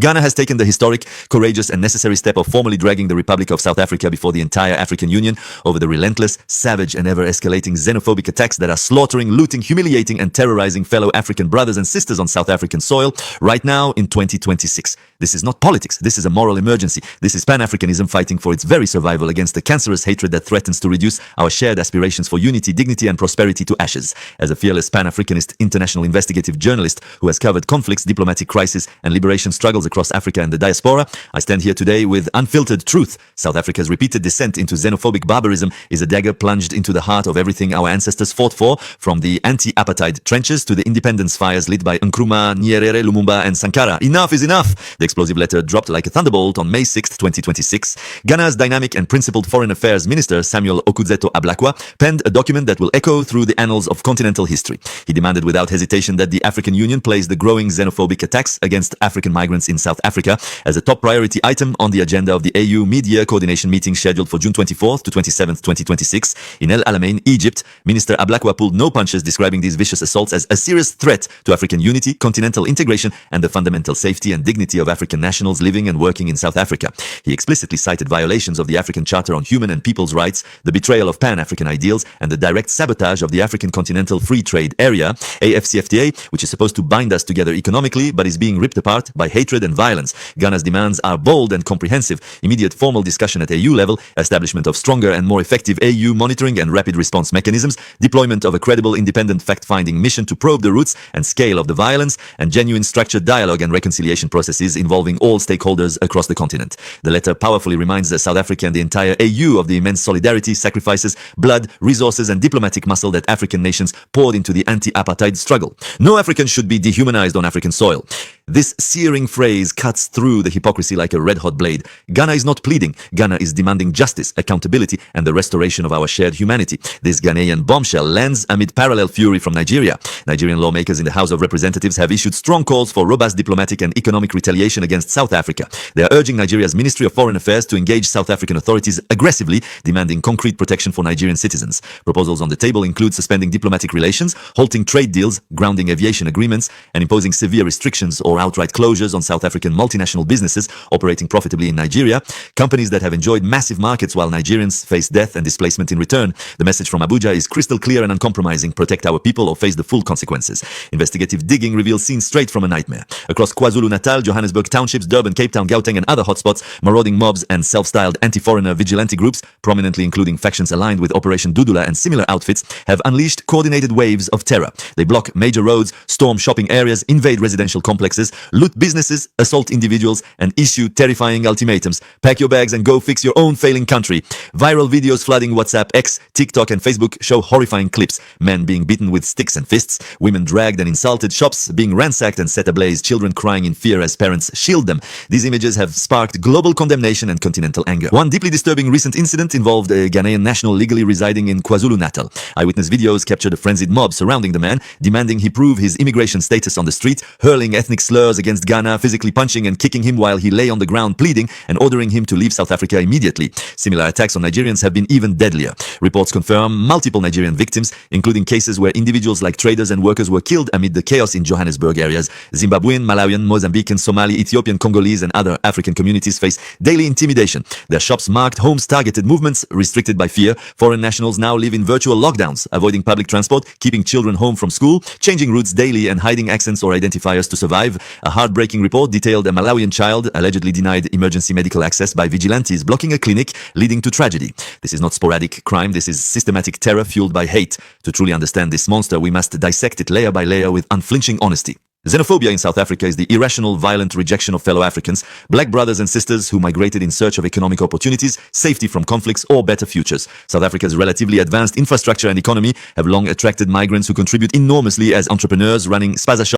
Ghana has taken the historic, courageous and necessary step of formally dragging the Republic of South Africa before the entire African Union over the relentless, savage and ever-escalating xenophobic attacks that are slaughtering, looting, humiliating and terrorizing fellow African brothers and sisters on South African soil right now in 2026. This is not politics. This is a moral emergency. This is Pan-Africanism fighting for its very survival against the cancerous hatred that threatens to reduce our shared aspirations for unity, dignity and prosperity to ashes. As a fearless Pan-Africanist international investigative journalist who has covered conflicts, diplomatic crises and liberation struggles across Africa and the diaspora, I stand here today with unfiltered truth. South Africa's repeated descent into xenophobic barbarism is a dagger plunged into the heart of everything our ancestors fought for, from the anti-apartheid trenches to the independence fires lit by Nkrumah, Nyerere, Lumumba and Sankara. Enough is enough! The explosive letter dropped like a thunderbolt on May 6, 2026. Ghana's dynamic and principled Foreign Affairs Minister Samuel Okudzeto Ablakwa penned a document that will echo through the annals of continental history. He demanded without hesitation that the African Union place the growing xenophobic attacks against African migrants in South Africa as a top priority item on the agenda of the AU Media Coordination meeting scheduled for June 24th to 27th, 2026 in El Alamein, Egypt. Minister Ablakwa pulled no punches, describing these vicious assaults as a serious threat to African unity, continental integration and the fundamental safety and dignity of African nationals living and working in South Africa. He explicitly cited violations of the African Charter on Human and People's Rights, the betrayal of Pan-African ideals and the direct sabotage of the African Continental Free Trade Area, AFCFTA, which is supposed to bind us together economically but is being ripped apart by hatred and violence. Ghana's demands are bold and comprehensive: immediate formal discussion at AU level, establishment of stronger and more effective AU monitoring and rapid response mechanisms, deployment of a credible independent fact-finding mission to probe the roots and scale of the violence, and genuine structured dialogue and reconciliation processes involving all stakeholders across the continent. The letter powerfully reminds South Africa and the entire AU of the immense solidarity, sacrifices, blood, resources and diplomatic muscle that African nations poured into the anti-apartheid struggle. No African should be dehumanized on African soil. This searing phrase cuts through the hypocrisy like a red-hot blade. Ghana is not pleading. Ghana is demanding justice, accountability, and the restoration of our shared humanity. This Ghanaian bombshell lands amid parallel fury from Nigeria. Nigerian lawmakers in the House of Representatives have issued strong calls for robust diplomatic and economic retaliation against South Africa. They are urging Nigeria's Ministry of Foreign Affairs to engage South African authorities aggressively, demanding concrete protection for Nigerian citizens. Proposals on the table include suspending diplomatic relations, halting trade deals, grounding aviation agreements, and imposing severe restrictions or outright closures on South African multinational businesses operating profitably in Nigeria, companies that have enjoyed massive markets while Nigerians face death and displacement in return. The message from Abuja is crystal clear and uncompromising: protect our people or face the full consequences. Investigative digging reveals scenes straight from a nightmare. Across KwaZulu-Natal, Johannesburg townships, Durban, Cape Town, Gauteng and other hotspots, marauding mobs and self-styled anti-foreigner vigilante groups, prominently including factions aligned with Operation Dudula and similar outfits, have unleashed coordinated waves of terror. They block major roads, storm shopping areas, invade residential complexes, loot businesses, assault individuals, and issue terrifying ultimatums: pack your bags and go fix your own failing country. Viral videos flooding WhatsApp, X, TikTok and Facebook show horrifying clips: men being beaten with sticks and fists, women dragged and insulted, shops being ransacked and set ablaze, children crying in fear as parents shield them. These images have sparked global condemnation and continental anger. One deeply disturbing recent incident involved a Ghanaian national legally residing in KwaZulu-Natal. Eyewitness videos captured a frenzied mob surrounding the man, demanding he prove his immigration status on the street, hurling ethnic slurs against Ghana, physically punching and kicking him while he lay on the ground pleading, and ordering him to leave South Africa immediately. Similar attacks on Nigerians have been even deadlier. Reports confirm multiple Nigerian victims, including cases where individuals like traders and workers were killed amid the chaos in Johannesburg areas. Zimbabwean, Malawian, Mozambican, Somali, Ethiopian, Congolese and other African communities face daily intimidation. Their shops marked, homes targeted, movements restricted by fear. Foreign nationals now live in virtual lockdowns, avoiding public transport, keeping children home from school, changing routes daily and hiding accents or identifiers to survive. A heartbreaking report detailed a Malawian child allegedly denied emergency medical access by vigilantes blocking a clinic, leading to tragedy. This is not sporadic crime, this is systematic terror fueled by hate. To truly understand this monster, we must dissect it layer by layer with unflinching honesty. Xenophobia in South Africa is the irrational, violent rejection of fellow Africans, black brothers and sisters who migrated in search of economic opportunities, safety from conflicts, or better futures. South Africa's relatively advanced infrastructure and economy have long attracted migrants who contribute enormously as entrepreneurs running spaza shops